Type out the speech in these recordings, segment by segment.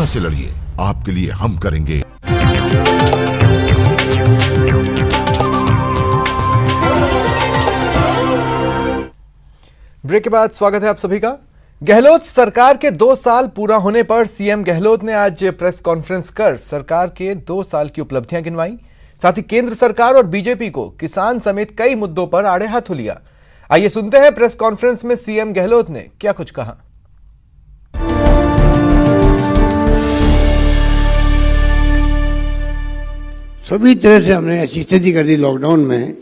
Corona से लड़िए, आपके लिए हम करेंगे। ब्रेक के बाद स्वागत है आप सभी का। गहलोत सरकार के 2 साल पूरा होने पर सीएम गहलोत ने आज प्रेस कॉन्फ्रेंस कर सरकार के 2 साल की उपलब्धियां गिनवाई। साथ ही केंद्र सरकार और बीजेपी को किसान समेत कई मुद्दों पर आड़े हाथों लिया। आइए सुनते हैं प्रेस कॉन्फ्रेंस में सीएम गहलोत ने क्या कुछ कहा। सभी तरह से हमने ऐसी स्थिति कर दी लॉकडाउन में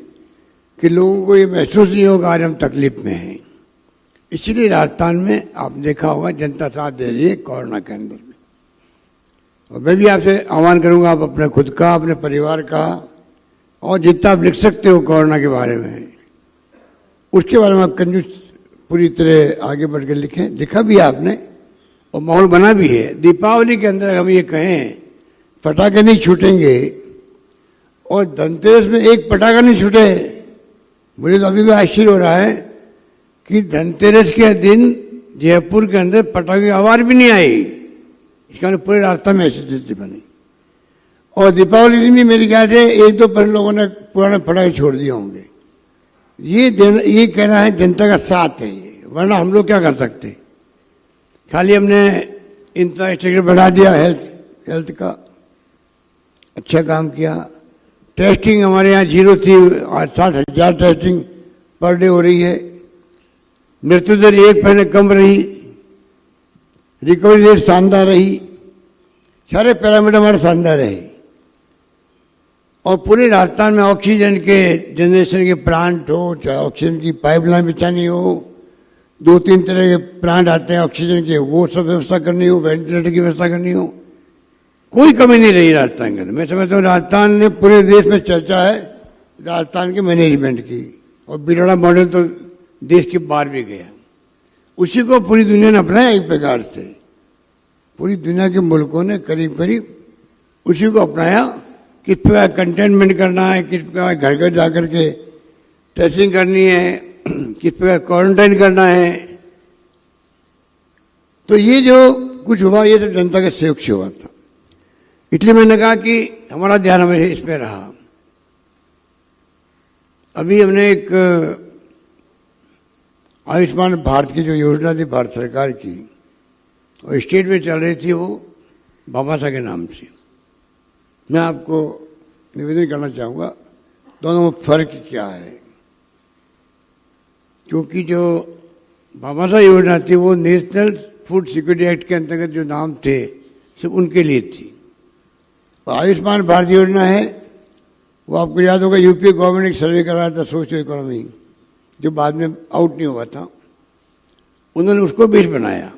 कि लोगों को ये महसूस नहीं होगा आज हम तकलीफ में हैं। इसलिए राजस्थान में आप देखा होगा जनता साथ दे रही है कोरोना के अंदर में। और मैं भी आपसे आह्वान करूंगा, आप अपने खुद का, अपने परिवार का और जितना आप लिख सकते हो कोरोना के बारे में, उसके बारे में आप कंजूस पूरी तरह आगे बढ़ के लिखें। लिखा भी आपने और माहौल बना भी है। दीपावली के अंदर हम ये कहें पटाखे नहीं छूटेंगे और धनतेरस में एक पटाखा नहीं छूटे, मुझे तो अभी भी आश्चर्य हो रहा है कि धनतेरस के दिन जयपुर के अंदर पटाखे की आवाज भी नहीं आई। इसका मतलब पूरे रास्ता में ऐसी स्थिति बनी। और दीपावली दिन भी मेरे ख्याल से 1-2 परसेंट लोगों ने पुराने पटाखे छोड़ दिए होंगे। ये कहना है जनता का साथ है ये, वरना हम लोग क्या कर सकते। खाली हमने इंफ्रास्ट्रक्चर बढ़ा दिया हेल्थ का, अच्छा काम किया। टेस्टिंग हमारे यहाँ 0 थी, आज 60,000 टेस्टिंग पर डे हो रही है। मृत्यु दर 1% कम रही, रिकवरी रेट शानदार रही, सारे पैरामीटर हमारे शानदार रहे। और पूरे राजस्थान में ऑक्सीजन के जनरेशन के प्लांट हो, चाहे ऑक्सीजन की पाइपलाइन बिछानी हो, 2-3 तरह के प्लांट आते हैं ऑक्सीजन के, वो सब व्यवस्था करनी हो, वेंटिलेटर की व्यवस्था करनी हो, कोई कमी नहीं रही राजस्थान के अंदर। मैं समझता हूँ राजस्थान ने पूरे देश में चर्चा है राजस्थान के मैनेजमेंट की। और बिरला मॉडल तो देश के बाहर भी गया, उसी को पूरी दुनिया ने अपनाया। एक प्रकार से पूरी दुनिया के मुल्कों ने करीब करीब उसी को अपनाया। किस प्रकार कंटेनमेंट करना है, किस प्रकार घर घर जाकर के टेस्टिंग करनी है, किस प्रकार क्वारंटाइन करना है। तो ये जो कुछ हुआ ये तो जनता के सहयोग से हुआ था। इसलिए मैंने कहा कि हमारा ध्यान हमें इसमें रहा। अभी हमने एक आयुष्मान भारत की जो योजना थी भारत सरकार की, और स्टेट में चल रही थी, वो भामाशाह के नाम से। मैं आपको निवेदन करना चाहूँगा दोनों में फर्क क्या है। क्योंकि जो भामाशाह योजना थी वो नेशनल फूड सिक्योरिटी एक्ट के अंतर्गत जो नाम थे सिर्फ उनके लिए थी। और आयुष्मान भारत योजना है वो आपको याद होगा यूपी गवर्नमेंट ने एक सर्वे कराया था सोशियो इकोनॉमी, जो बाद में आउट नहीं हुआ था। उन्होंने उसको बेस बनाया।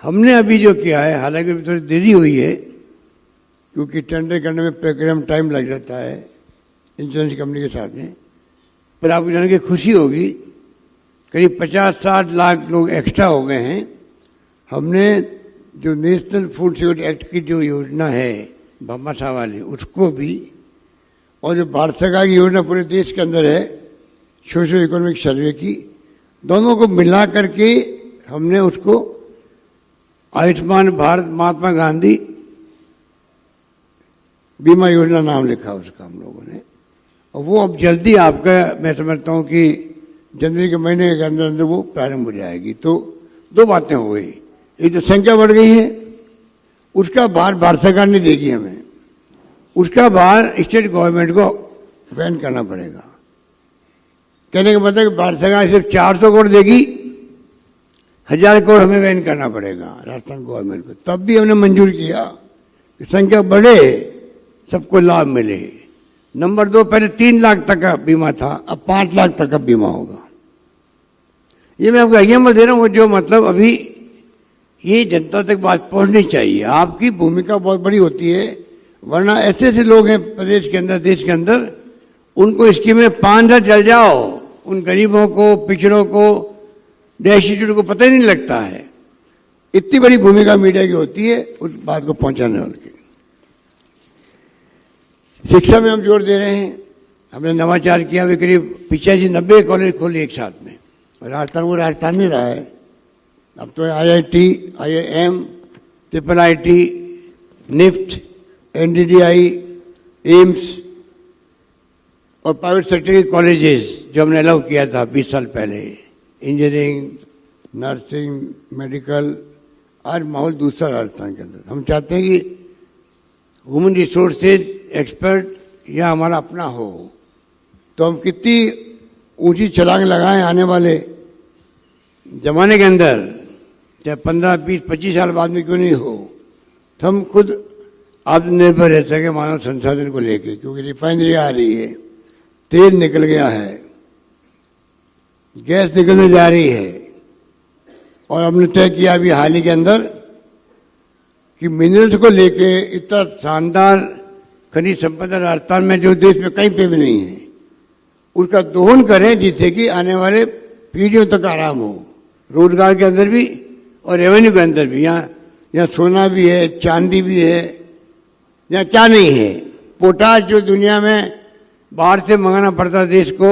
हमने अभी जो किया है, हालांकि थोड़ी देरी हुई है क्योंकि टेंडर करने में प्रक्रिया में टाइम लग जाता है इंश्योरेंस कंपनी के साथ में, पर आपको जान के खुशी होगी करीब 50-60 लाख लोग एक्स्ट्रा हो गए हैं। हमने जो नेशनल फूड सिक्योरिटी एक्ट की जो योजना है भामाशाह वाली, उसको भी, और जो भारत सरकार की योजना पूरे देश के अंदर है सोशो इकोनॉमिक सर्वे की, दोनों को मिला करके हमने उसको आयुष्मान भारत महात्मा गांधी बीमा योजना नाम लिखा उसका हम लोगों ने। और वो अब जल्दी आपका, मैं समझता हूँ कि जनवरी के महीने के अंदर अंदर वो प्रारंभ हो जाएगी। तो 2 बातें हो गई, एक तो संख्या बढ़ गई है, उसका भार भारत सरकार नहीं देगी हमें, उसका भार स्टेट गवर्नमेंट को वहन करना पड़ेगा। कहने का मतलब भारत सरकार सिर्फ 400 करोड़ देगी, 1000 करोड़ हमें वहन करना पड़ेगा राजस्थान गवर्नमेंट को। तब भी हमने मंजूर किया कि संख्या बढ़े, सबको लाभ मिले। नंबर 2, पहले 3 लाख तक का बीमा था, अब 5 लाख तक का बीमा होगा। ये मैं आपको एग्जाम्पल दे रहा हूँ, जो मतलब अभी ये जनता तक बात पहुंचनी चाहिए। आपकी भूमिका बहुत बड़ी होती है, वरना ऐसे ऐसे लोग हैं प्रदेश के अंदर, देश के अंदर, उनको स्कीम में 5 साल चल जाओ, उन गरीबों को, पिछड़ों को, डेस्टिट्यूट को पता ही नहीं लगता है। इतनी बड़ी भूमिका मीडिया की होती है उस बात को पहुंचाने वाले। शिक्षा में हम जोर दे रहे हैं, हमने नवाचार किया। अभी करीब 85-90 कॉलेज खोले एक साथ में, और राजस्थान वो राजस्थान नहीं रहा है। अब तो IIT, IIM IIIT, NIFT, NDDI, AIIMS और प्राइवेट सेक्टर के कॉलेजेस जो हमने अलाउ किया था 20 साल पहले, इंजीनियरिंग, नर्सिंग, मेडिकल, आज माहौल दूसरा राजस्थान के अंदर। हम चाहते हैं कि ह्यूमन रिसोर्सेज एक्सपर्ट या हमारा अपना हो, तो हम कितनी ऊंची छलांग लगाएं आने वाले जमाने के अंदर, चाहे 15, 20, 25 साल बाद में क्यों नहीं हो, तो हम खुद आत्मनिर्भर रह सके मानव संसाधन को लेके। क्योंकि रिफाइनरी आ रही है, तेल निकल गया है, गैस निकलने जा रही है, और हमने तय किया अभी हाल ही के अंदर कि मिनरल्स को लेके इतना शानदार खनिज संपदा राजस्थान में जो देश में कहीं पे भी नहीं है, उसका दोहन करें जिससे कि आने वाले पीढ़ियों तक आराम हो, रोजगार के अंदर भी और रेवेन्यू के अंदर भी। यहाँ सोना भी है, चांदी भी है, यहाँ क्या नहीं है। पोटाश जो दुनिया में बाहर से मंगाना पड़ता है देश को,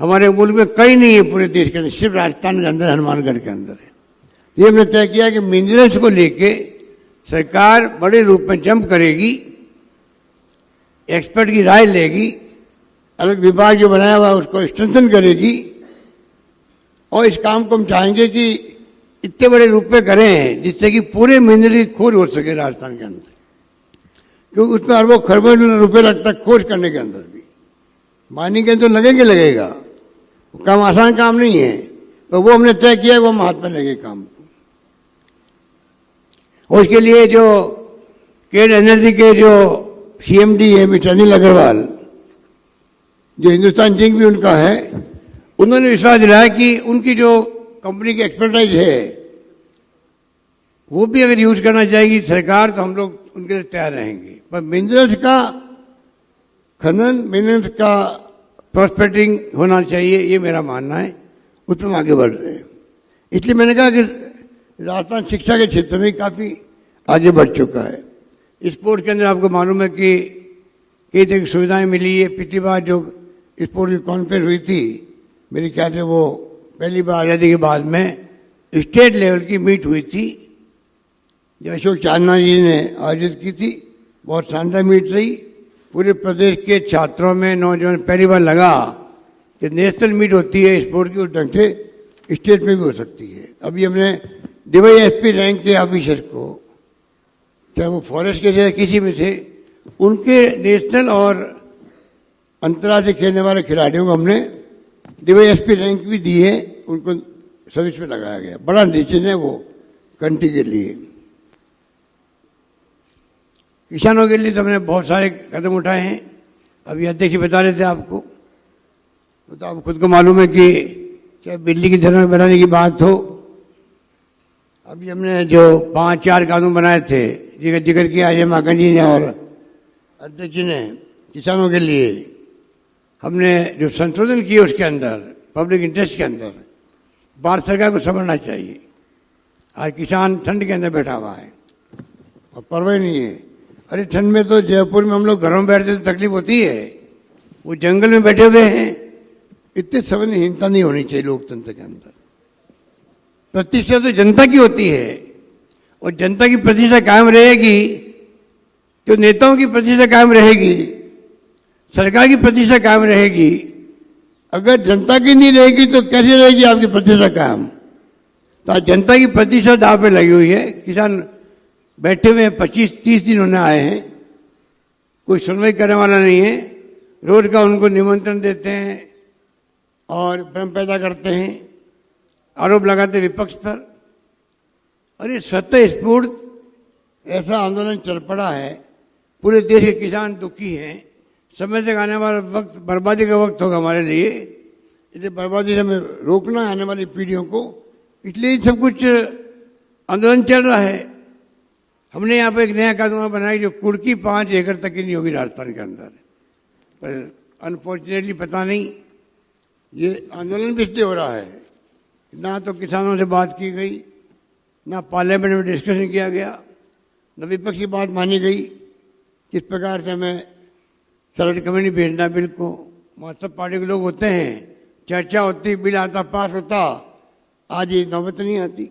हमारे मुल्क में कहीं नहीं है पूरे देश के अंदर, सिर्फ राजस्थान के अंदर, हनुमानगढ़ के अंदर है। ये हमने तय किया कि मिनरल्स को लेके सरकार बड़े रूप में जंप करेगी, एक्सपर्ट की राय लेगी, अलग विभाग जो बनाया हुआ है उसको स्ट्रेंथन करेगी, और इस काम को हम चाहेंगे कि इतने बड़े रूप में करें जिससे कि पूरे मिनरल की खोज हो सके राजस्थान के अंदर। क्योंकि उसमें अरबों खरबों रुपए लगता है खोज करने के अंदर भी, माइनिंग के अंदर लगेगा, वो काम आसान काम नहीं है, तो वो हमने तय किया, वो हम हाथ में लगे काम। और उसके लिए जो केड एनर्जी के जो CMD है मिस्टर अनिल अग्रवाल, जो हिंदुस्तान जिंक भी उनका है, उन्होंने विश्वास दिलाया कि उनकी जो कंपनी की एक्सपर्टाइज है वो भी अगर यूज करना चाहेगी सरकार, तो हम लोग उनके लिए तैयार रहेंगे। पर मिनरल्स का खनन, मिनरल्स का प्रोस्पेक्टिंग होना चाहिए, ये मेरा मानना है, उस पर हम आगे बढ़ रहे हैं। इसलिए मैंने कहा कि राजस्थान शिक्षा के क्षेत्र में काफ़ी आगे बढ़ चुका है। स्पोर्ट्स के अंदर आपको मालूम है कि कई तरह की सुविधाएं मिली है। पिछली बार जो स्पोर्ट्स की कॉन्फ्रेंस हुई थी, मेरे ख्याल से वो पहली बार आज़ादी के बाद में स्टेट लेवल की मीट हुई थी, जो अशोक चांदना जी ने आयोजित की थी। बहुत शानदार मीट रही, पूरे प्रदेश के छात्रों में, नौजवान पहली बार लगा कि नेशनल मीट होती है स्पोर्ट की, उस ढंग से स्टेट में भी हो सकती है। अभी हमने DYSP रैंक के ऑफिसर को, चाहे वो फॉरेस्ट के चाहे किसी में थे, उनके नेशनल और अंतर्राष्ट्रीय खेलने वाले खिलाड़ियों को हमने DYSP रैंक भी दी है, उनको सर्विस में लगाया गया। बड़ा डिसीजन है वो कंट्री के लिए। किसानों के लिए तो हमने बहुत सारे कदम उठाए हैं। अभी अध्यक्ष बता रहे थे आपको, तो आपको खुद को मालूम है कि चाहे बिजली की दर में बनाने की बात हो, अभी हमने जो 5-4 कानून बनाए थे, जिसका जिक्र किया अजय माकन जी ने और अध्यक्ष जी ने, किसानों के लिए हमने जो संशोधन किए उसके अंदर पब्लिक इंटरेस्ट के अंदर भारत सरकार को समझना चाहिए। आज किसान ठंड के अंदर बैठा हुआ है और परवाह नहीं है। अरे ठंड में तो जयपुर में हम लोग घरों में बैठते तो तकलीफ होती है, वो जंगल में बैठे हुए हैं। इतने संवेदनहीनता नहीं होनी चाहिए लोकतंत्र के अंदर। प्रतिष्ठा तो जनता की होती है, और जनता की प्रतिष्ठा कायम रहेगी तो नेताओं की प्रतिष्ठा कायम रहेगी, सरकार की प्रतिष्ठा कायम रहेगी। अगर जनता की नहीं रहेगी तो कैसे रहेगी आपकी प्रतिष्ठा कायम? तो आज जनता की प्रतिष्ठा दांव पे लगी हुई है। किसान बैठे हुए 25-30 दिन होने आए हैं, कोई सुनवाई करने वाला नहीं है। रोज का उनको निमंत्रण देते हैं और भ्रम पैदा करते हैं, आरोप लगाते विपक्ष पर। अरे स्वतः स्फूर्त ऐसा आंदोलन चल पड़ा है, पूरे देश के किसान दुखी हैं। समय तक आने वाला वक्त बर्बादी का वक्त होगा हमारे लिए, इसलिए बर्बादी से हमें रोकना है आने वाली पीढ़ियों को। इसलिए सब कुछ आंदोलन चल रहा है। हमने यहाँ पर एक नया कानून बनाया जो कुर्की 5 एकड़ तक की नहीं होगी राजस्थान के अंदर। पर अनफॉर्चुनेटली पता नहीं ये आंदोलन भी इसलिए हो रहा है, ना तो किसानों से बात की गई, ना पार्लियामेंट में डिस्कशन किया गया, न विपक्ष की बात मानी गई। किस प्रकार से हमें सेलेक्ट कमेटी भेजना बिल को, वहाँ सब पार्टी के लोग होते हैं, चर्चा होती, बिल आता, पास होता। आज ये नौबत नहीं आती,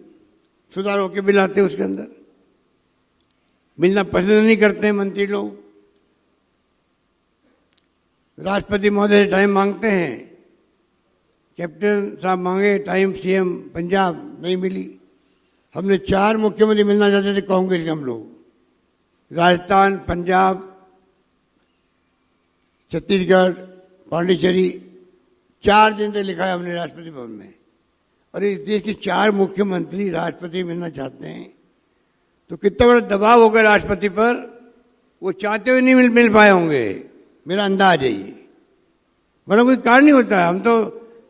सुधार होकर बिल आते उसके अंदर। मिलना पसंद नहीं करते हैं मंत्री लोग। राष्ट्रपति महोदय से टाइम मांगते हैं, कैप्टन साहब मांगे टाइम, सीएम पंजाब नहीं मिली। हमने 4 मुख्यमंत्री मिलना चाहते थे कांग्रेस के हम लोग, राजस्थान, पंजाब, छत्तीसगढ़, पांडिचेरी, 4 दिन तक लिखा है हमने राष्ट्रपति भवन में। और इस देश के 4 मुख्यमंत्री राष्ट्रपति मिलना चाहते हैं तो कितना बड़ा दबाव होगा राष्ट्रपति पर, वो चाहते हुए नहीं मिल पाए होंगे, मेरा अंदाज है ये। बड़ा कोई कारण नहीं होता है। हम तो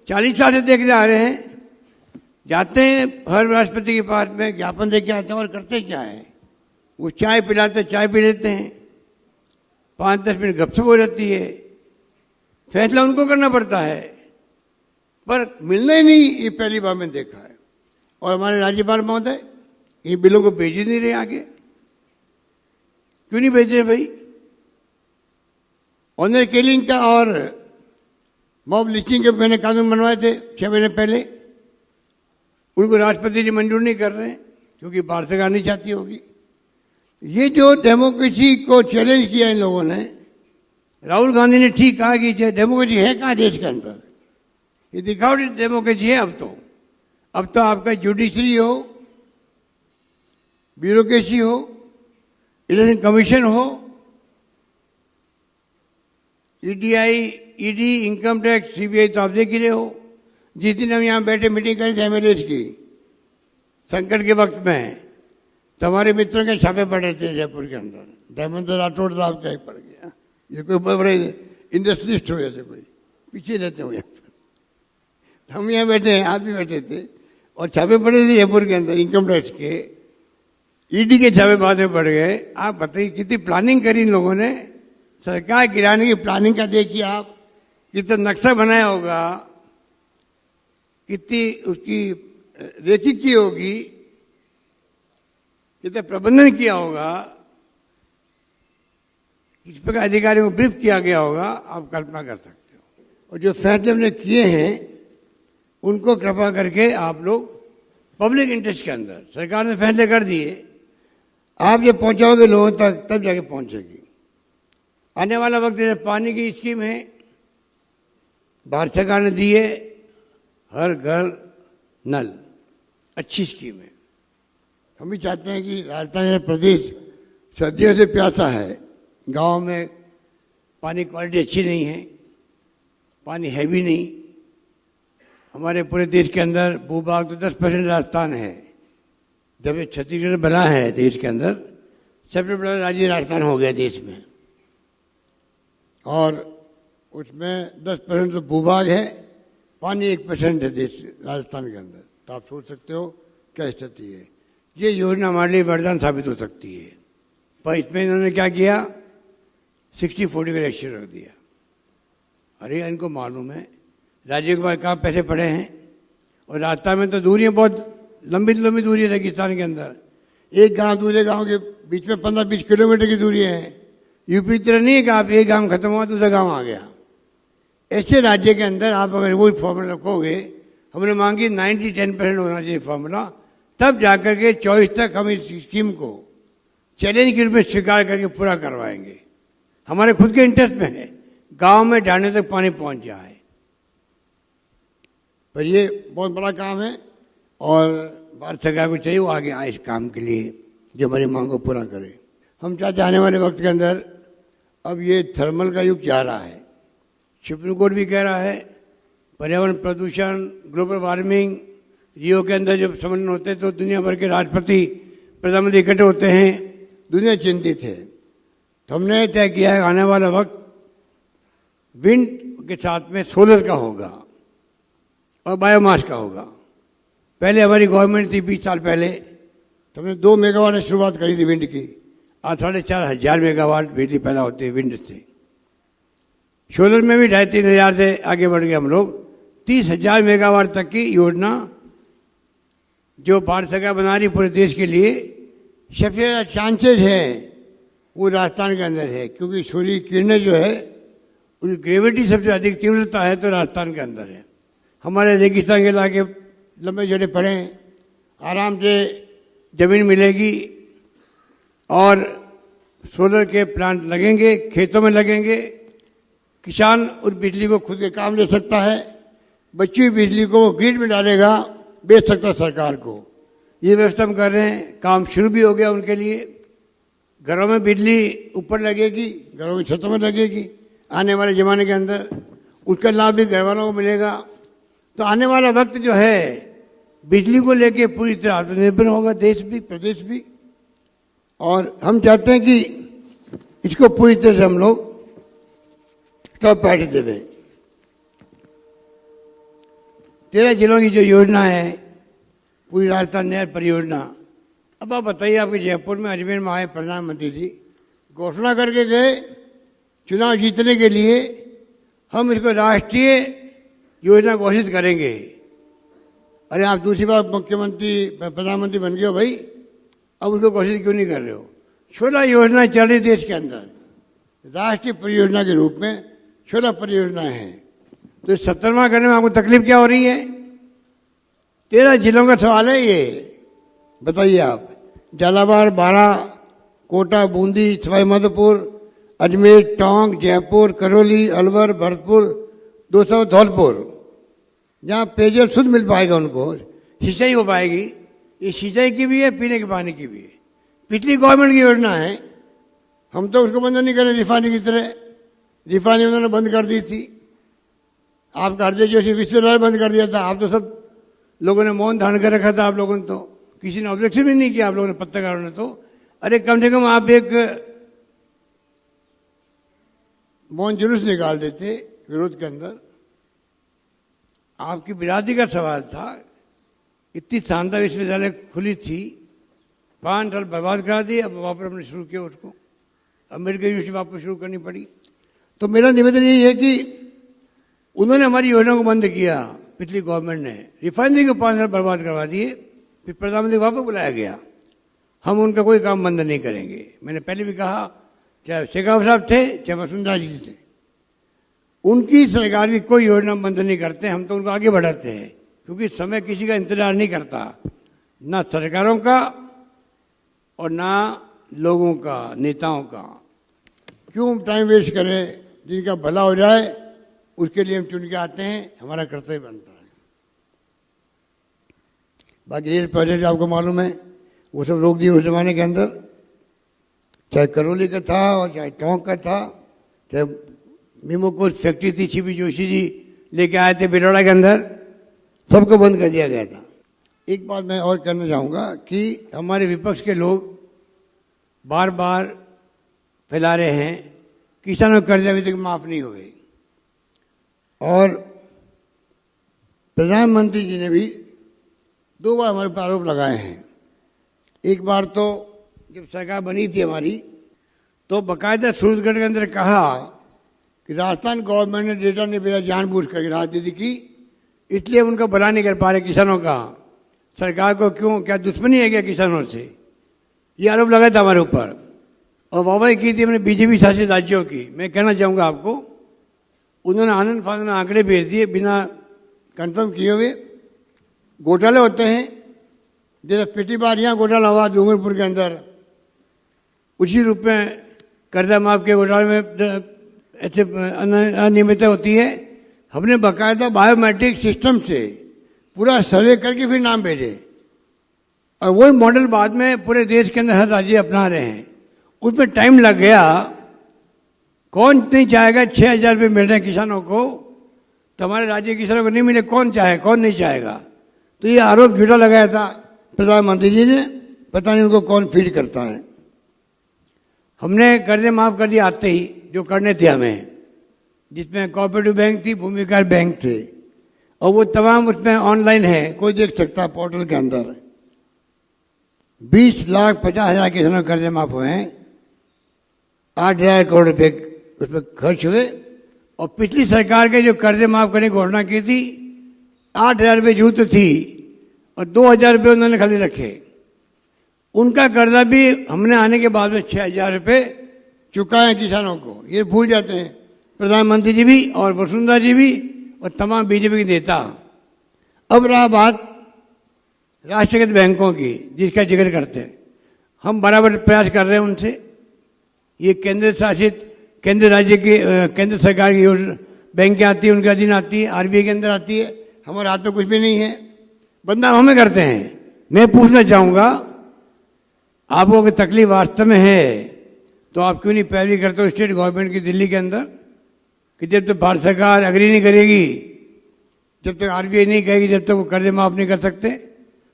40 साल से देखते आ रहे हैं, जाते हैं हर राष्ट्रपति के पास में, ज्ञापन दे के आते हैं और करते क्या है, वो चाय पिलाते, चाय पी लेते हैं, 5-10 मिनट गपशप हो जाती है, फैसला उनको करना पड़ता है, पर मिलना ही नहीं। ये पहली बार मैंने देखा है। और हमारे राज्यपाल महोदय इन बिलों को भेज ही नहीं रहे आगे। क्यों नहीं भेज रहे भाई? ऑनर किलिंग का और मॉब लिंचिंग के मैंने कानून बनवाए थे 6 महीने पहले, उनको राष्ट्रपति जी मंजूर नहीं कर रहे हैं क्योंकि भारत सरकार नहीं चाहती होगी। ये जो डेमोक्रेसी को चैलेंज किया इन लोगों ने, राहुल गांधी ने ठीक कहा कि डेमोक्रेसी है कहाँ देश के अंदर, ये दिखाओ डेमोक्रेसी है। अब तो आपका जुडिशरी हो, ब्यूरोक्रेसी हो, इलेक्शन कमीशन हो, ईडी, इनकम टैक्स, सीबीआई तो आप देख ही रहे हो। जिस दिन हम यहाँ बैठे मीटिंग करी थी एमएलएस की संकट के वक्त में, तो हमारे मित्रों के छापे पड़े थे जयपुर के अंदर। धर्मेंद्र राठौड़ साहब क्या ही पड़ गया, ये कोई बड़े इंडस्ट्रियलिस्ट हो जैसे कोई पीछे रहते हो। हम यहाँ बैठे हैं, आप भी बैठे थे, और छापे पड़े थे जयपुर के अंदर इनकम टैक्स के, ईडी के छापे बाद में पड़ गए। आप बताइए कितनी प्लानिंग करी इन लोगों ने, सरकार गिराने की प्लानिंग का देखिए आप, कितना नक्शा बनाया होगा, कितनी उसकी रेखी की होगी, कितना प्रबंधन किया होगा, किस प्रकार अधिकारियों को ब्रीफ किया गया होगा, आप कल्पना कर सकते हो। और जो फैसले हमने किए हैं उनको कृपा करके आप लोग पब्लिक इंटरेस्ट के अंदर, सरकार ने फैसले कर दिए, आप जब पहुंचाओगे लोगों तक तब जाके पहुंचेगी। आने वाला वक्त जैसे पानी की स्कीम है, भारत सरकार ने दी है, हर घर नल, अच्छी स्कीम है। हम भी चाहते हैं कि राजस्थान प्रदेश सर्दियों से प्यासा है, गांव में पानी क्वालिटी अच्छी नहीं है, पानी है भी नहीं। हमारे पूरे देश के अंदर भूभाग तो 10% राजस्थान है। जब ये छत्तीसगढ़ बना है देश के अंदर, सबसे बड़ा राज्य राजस्थान हो गया देश में, और उसमें 10% तो भूभाग है, पानी 1% है देश राजस्थान के अंदर। तो आप सोच सकते हो क्या स्थिति है। ये योजना हमारे लिए वरदान साबित हो सकती है, पर इसमें इन्होंने क्या किया, 60-40 का रेशियो रख दिया। अरे इनको मालूम है राज्य के पास कहाँ पैसे पड़े हैं, और राजस्थान में तो दूरियाँ बहुत लंबी लंबी दूरी है रेगिस्तान के अंदर, एक गांव दूसरे गांव के बीच में 15-20 किलोमीटर की दूरी है। यूपी तरह नहीं है कि आप एक गांव खत्म हुआ दूसरा गांव आ गया। ऐसे राज्य के अंदर आप अगर वही फॉर्मूला रखोगे, हमने मांगी 90-10% होना चाहिए फॉर्मूला, तब जाकर के 24 तक हम इस स्कीम को चैलेंज के रूप में स्वीकार करके पूरा करवाएंगे। हमारे खुद के इंटरेस्ट में है गांव में ढाने तक पानी पहुंच जाए, पर ये बहुत बड़ा काम है और भारत सरकार को चाहिए वो आगे आए इस काम के लिए, जो हमारी मांग को पूरा करे। हम चाहते आने वाले वक्त के अंदर, अब ये थर्मल का युग जा रहा है, सुप्रीम कोर्ट भी कह रहा है पर्यावरण प्रदूषण, ग्लोबल वार्मिंग, रियो के अंदर जब सम्मेलन होते हैं तो दुनिया भर के राष्ट्रपति प्रधानमंत्री इकट्ठे होते हैं, दुनिया चिंतित है। तो हमने तय किया है आने वाला वक्त विंड के साथ में सोलर का होगा और बायोमास का होगा। पहले हमारी गवर्नमेंट थी 20 साल पहले, तो हमने 2 मेगावाट से शुरुआत करी थी विंड की। आज 4,500 मेगावाट बिजली पैदा होती है विंड से। सोलर में भी 2,500-3 हज़ार से आगे बढ़ गए हम लोग। 30,000 मेगावाट तक की योजना जो भारत सरकार बना रही पूरे देश के लिए, सबसे ज़्यादा चांसेज है वो राजस्थान के अंदर है, क्योंकि सूर्य किरणें जो है उसकी ग्रेविटी सबसे अधिक तीव्रता है तो राजस्थान के अंदर है। हमारे रेगिस्तान के इलाके लंबे जड़े पड़े हैं, आराम से जमीन मिलेगी और सोलर के प्लांट लगेंगे, खेतों में लगेंगे, किसान उस बिजली को खुद के काम ले सकता है, बची हुई बिजली को वो ग्रिड में डालेगा, बेच सकता है सरकार को। ये व्यवस्था हम कर रहे हैं, काम शुरू भी हो गया उनके लिए। घरों में बिजली ऊपर लगेगी, घरों की छतों में लगेगी आने वाले ज़माने के अंदर, उसका लाभ भी घर वालों को मिलेगा। तो आने वाला वक्त जो है बिजली को लेके पूरी तरह आत्मनिर्भर होगा देश भी, प्रदेश भी। और हम चाहते हैं कि इसको पूरी तरह से हम लोग टॉप प्रायोरिटी दें। 13 जिलों की जो योजना है, पूरी राजस्थान नहर परियोजना, अब आप बताइए, आपके जयपुर में अजमेर में आए प्रधानमंत्री जी, घोषणा करके गए चुनाव जीतने के लिए हम इसको राष्ट्रीय योजना घोषित करेंगे। अरे आप दूसरी बार मुख्यमंत्री प्रधानमंत्री बन गए हो भाई, अब उसको घोषित क्यों नहीं कर रहे हो? 16 योजना चल रही देश के अंदर राष्ट्रीय परियोजना के रूप में, 16 परियोजनाएं हैं। तो 17वां करने में आपको तकलीफ क्या हो रही है? 13 जिलों का सवाल है ये, बताइए आप। झालावाड़, बारां, कोटा, बूंदी, सवाई माधोपुर, अजमेर, टोंक, जयपुर, करौली, अलवर, भरतपुर, 200 धौलपुर, जहाँ पेयजल शुद्ध मिल पाएगा उनको, सिंचाई हो पाएगी। ये सिंचाई की भी है, पीने के पानी की भी है। पिछली गवर्नमेंट की योजना है, हम तो उसको बंद नहीं करें। रिफाइनरी की तरह रिफाइनरी उन्होंने बंद कर दी थी। आपका हृदय जोशी विश्वविद्यालय बंद कर दिया था। आप तो सब लोगों ने मौन धारण कर रखा था। आप लोगों ने तो किसी ने ऑब्जेक्शन भी नहीं किया, आप लोगों ने, पत्रकारों ने तो। अरे कम से कम आप एक मौन जुलूस निकाल देते विरोध के अंदर। आपकी बिरादरी का सवाल था। इतनी शानदार विश्वविद्यालय खुली थी, 5 साल बर्बाद करा दिए, अब वापस हमने शुरू किया उसको। अमेरिकन यूनिवर्सिटी वापस शुरू करनी पड़ी। तो मेरा निवेदन यही है कि उन्होंने हमारी योजना को बंद किया, पिछली गवर्नमेंट ने रिफाइनरी को 5 साल बर्बाद करवा दिए, फिर प्रधानमंत्री वापस बुलाया गया। हम उनका कोई काम बंद नहीं करेंगे। मैंने पहले भी कहा, चाहे शेखावत साहब थे, चाहे वसुंधरा जी थे, उनकी सरकार की कोई योजना बंद नहीं करते। हम तो उनको आगे बढ़ाते हैं, क्योंकि समय किसी का इंतजार नहीं करता, ना सरकारों का और ना लोगों का, नेताओं का। क्यों टाइम वेस्ट करें? जिनका भला हो जाए उसके लिए हम चुन के आते हैं, हमारा कर्तव्य बनता है। बाकी रेल प्रोजेक्ट आपको मालूम है, वो सब रोक दिए उस जमाने के अंदर, चाहे करौली का था और चाहे टोंक का था, चाहे मीमोको फैक्ट्री थी, सीपी जोशी जी लेके आए थे बिरौड़ा के अंदर, सबको बंद कर दिया गया था। एक बात मैं और कहना चाहूँगा कि हमारे विपक्ष के लोग बार बार फैला रहे हैं किसानों के कर्ज अभी तक माफ नहीं हुए, और प्रधानमंत्री जी ने भी 2 बार हमारे पर आरोप लगाए हैं। एक बार तो जब सरकार बनी थी हमारी, तो बाकायदा सूरजगढ़ के अंदर कहा कि राजस्थान गवर्नमेंट ने डेटा नहीं भेजा जानबूझ करके राजनीति की, इसलिए उनका भला नहीं कर पा रहे किसानों का। सरकार को क्यों, क्या दुश्मनी है क्या किसानों से? ये आरोप लगाया था हमारे ऊपर, और वाहवाही की थी हमने बीजेपी शासित राज्यों की। मैं कहना चाहूँगा आपको, उन्होंने आनंद फानंद आंकड़े भेज दिए बिना कंफर्म किए हुए। घोटाले होते हैं, जैसे पिछली बार यहाँ घोटाला हुआ डूंगरपुर के अंदर, उसी रूप में कर्जा माफ के घोटाले में ऐसे अनियमितता होती है। हमने बाकायदा बायोमेट्रिक सिस्टम से पूरा सर्वे करके फिर नाम भेजे, और वही मॉडल बाद में पूरे देश के अंदर हर राज्य अपना रहे हैं। उसमें टाइम लग गया। कौन नहीं चाहेगा 6,000 रुपये मिल रहे हैं किसानों को, तो हमारे राज्य के किसानों को नहीं मिले, कौन चाहे, कौन नहीं चाहेगा? तो ये आरोप झूठा लगाया था प्रधानमंत्री जी ने, पता नहीं उनको कौन फीड करता है। हमने कर्जे माफ कर दिए आते ही, जो करने थे हमें, जिसमें कोऑपरेटिव बैंक थी, भूमि विकास बैंक थे, और वो तमाम उसमें ऑनलाइन है, कोई देख सकता है पोर्टल के अंदर। 20,50,000 किसानों के कर्जे माफ हुए हैं, 8,000 करोड़ रुपए उसमें खर्च हुए। और पिछली सरकार के जो कर्जे माफ करने की घोषणा की थी, 8,000 रुपये जरूरत थी और 2,000 रुपये उन्होंने खाली रखे। उनका कर्जा भी हमने आने के बाद में 6,000 रुपये चुकाए किसानों को। ये भूल जाते हैं प्रधानमंत्री जी भी और वसुंधरा जी भी और तमाम बीजेपी के नेता। अब रहा बात राष्ट्रीयकृत बैंकों की, जिसका जिक्र करते हैं, हम बराबर प्रयास कर रहे हैं उनसे। ये केंद्र शासित केंद्र राज्य की केंद्र सरकार की बैंक आती है, उनके अधीन आती है, आरबीआई के अंदर आती है। हमारे हाथ में कुछ भी नहीं है, बदनाम हमें करते हैं। मैं पूछना चाहूंगा, आपको अगर तकलीफ वास्तव में है तो आप क्यों नहीं पैरवी करते हो स्टेट गवर्नमेंट की दिल्ली के अंदर कि जब तक भारत सरकार अग्री नहीं करेगी, जब तक आरबीआई नहीं कहेगी, जब तक वो कर्जे माफ नहीं कर सकते।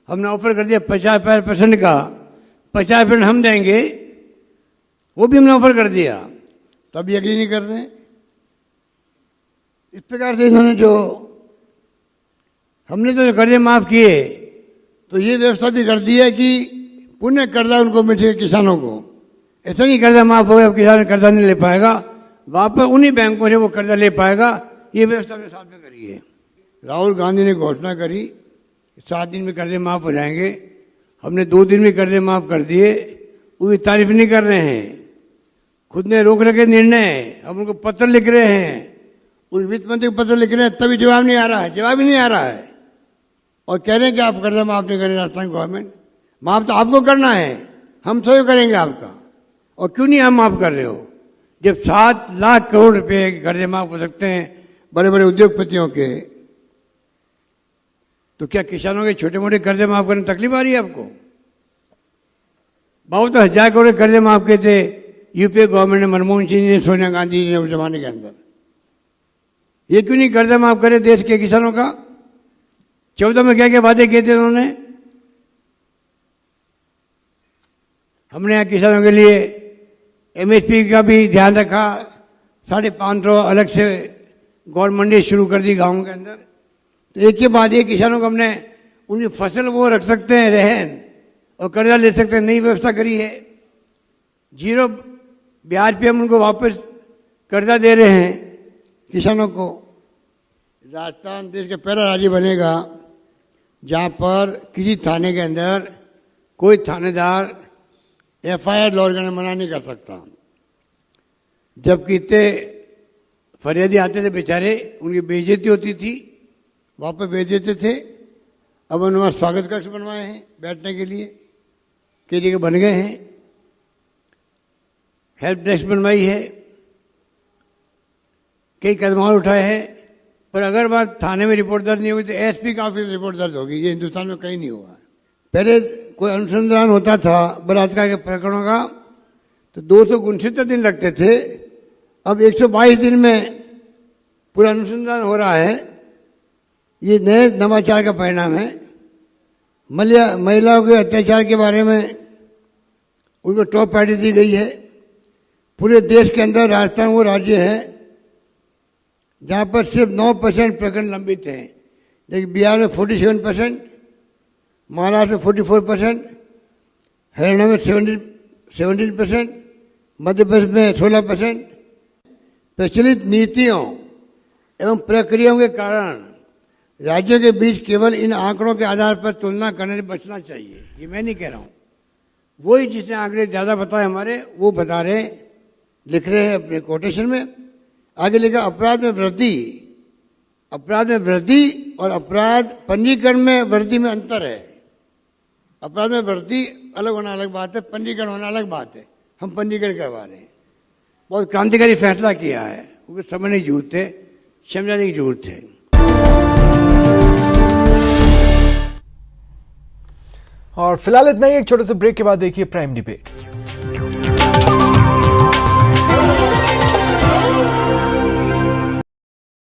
हमने ऑफर कर दिया 50% का, 50% हम देंगे, वो भी हमने ऑफर कर दिया, तब एग्री नहीं कर रहे हैं। इस प्रकार से इन्होंने जो हमने तो कर्जे माफ किए तो ये व्यवस्था भी कर दी है कि पुण्य कर्जा उनको मिले किसानों को। ऐसा नहीं कर्जा माफ हो गया, किसान कर्जा नहीं ले पाएगा, वापस उन्हीं बैंकों से वो कर्जा ले पाएगा। ये व्यवस्था अपने साथ में करी है। राहुल गांधी ने घोषणा करी 7 दिन में कर्जे माफ हो जाएंगे, हमने 2 दिन में कर्जे माफ कर दिए, वो भी तारीफ नहीं कर रहे हैं। खुद ने रोक रखे निर्णय, हम उनको पत्र लिख रहे हैं, उस वित्त मंत्री को पत्र लिख रहे हैं, तभी जवाब नहीं आ रहा है, जवाब ही नहीं आ रहा है। और कह रहे हैं कि आप कर्जा माफ नहीं करें राजस्थान गवर्नमेंट। माफ तो आपको करना है, हम सहयोग करेंगे आपका। और क्यों नहीं आप माफ कर रहे हो? जब 7 लाख करोड़ रुपए के कर्जे माफ हो सकते हैं बड़े बड़े उद्योगपतियों के, तो क्या किसानों के छोटे मोटे कर्जे माफ करने में तकलीफ आ रही है आपको? बहुत तो 1000 करोड़ कर्जे माफ किए थे यूपीए गवर्नमेंट ने, मनमोहन सिंह ने, सोनिया गांधी जी ने उस जमाने के अंदर। ये क्यों नहीं कर्जा माफ करे देश के किसानों का? 14 में क्या क्या वादे किए थे उन्होंने? हमने यहाँ किसानों के लिए एमएसपी का भी ध्यान रखा, 550 अलग से गौर मंडी शुरू कर दी गाँव के अंदर। तो एक के बाद एक किसानों को हमने उनकी फसल वो रख सकते हैं रहन और कर्जा ले सकते हैं, नई व्यवस्था करी है। 0 ब्याज पे हम उनको वापस कर्जा दे रहे हैं किसानों को। राजस्थान देश का पहला राज्य बनेगा जहाँ पर किसी थाने के अंदर कोई थानेदार एफआईआर लॉन्च करने मना नहीं कर सकता। जबकि इतने फरियादी आते थे बेचारे, उनकी बेइज्जती होती थी, वापस भेज देते थे। अब उन्होंने स्वागत कक्ष बनवाए हैं बैठने के लिए, कई जगह बन गए हैं, हेल्प डेस्क बनवाई है, कई कदम और उठाए हैं। पर अगर बात थाने में रिपोर्ट दर्ज नहीं होगी तो एसपी का ऑफिस रिपोर्ट दर्ज होगी। ये हिंदुस्तान में कहीं नहीं हुआ है। पहले कोई अनुसंधान होता था बलात्कार के प्रकरणों का तो 269 दिन लगते थे, अब 122 दिन में पूरा अनुसंधान हो रहा है। ये नए नवाचार का परिणाम है। महिलाओं के अत्याचार के बारे में उनको टॉप प्रायोरिटी दी गई है। पूरे देश के अंदर राजस्थान वो राज्य है जहाँ पर सिर्फ 9% प्रकरण लंबित हैं, लेकिन बिहार में 47%, महाराष्ट्र में 44%, हरियाणा में 17%, मध्य प्रदेश में 16%। प्रचलित नीतियों एवं प्रक्रियाओं के कारण राज्यों के बीच केवल इन आंकड़ों के आधार पर तुलना करने से बचना चाहिए। ये मैं नहीं कह रहा हूँ, वही जिसने आंकड़े ज़्यादा बताए हमारे वो बता रहे हैं, लिख रहे हैं अपने कोटेशन में। आगे लिखा अपराध में वृद्धि और अपराध पंजीकरण में वृद्धि में अंतर है। अपराध में वृद्धि अलग होना अलग बात है, पंजीकरण होना अलग बात है। हम पंजीकरण करवा रहे हैं। बहुत क्रांतिकारी फैसला किया है, क्योंकि समझने की जरूरत है, समझाने की जरूरत है। और फिलहाल इतना ही। एक छोटे से ब्रेक के बाद देखिए प्राइम डिबेट।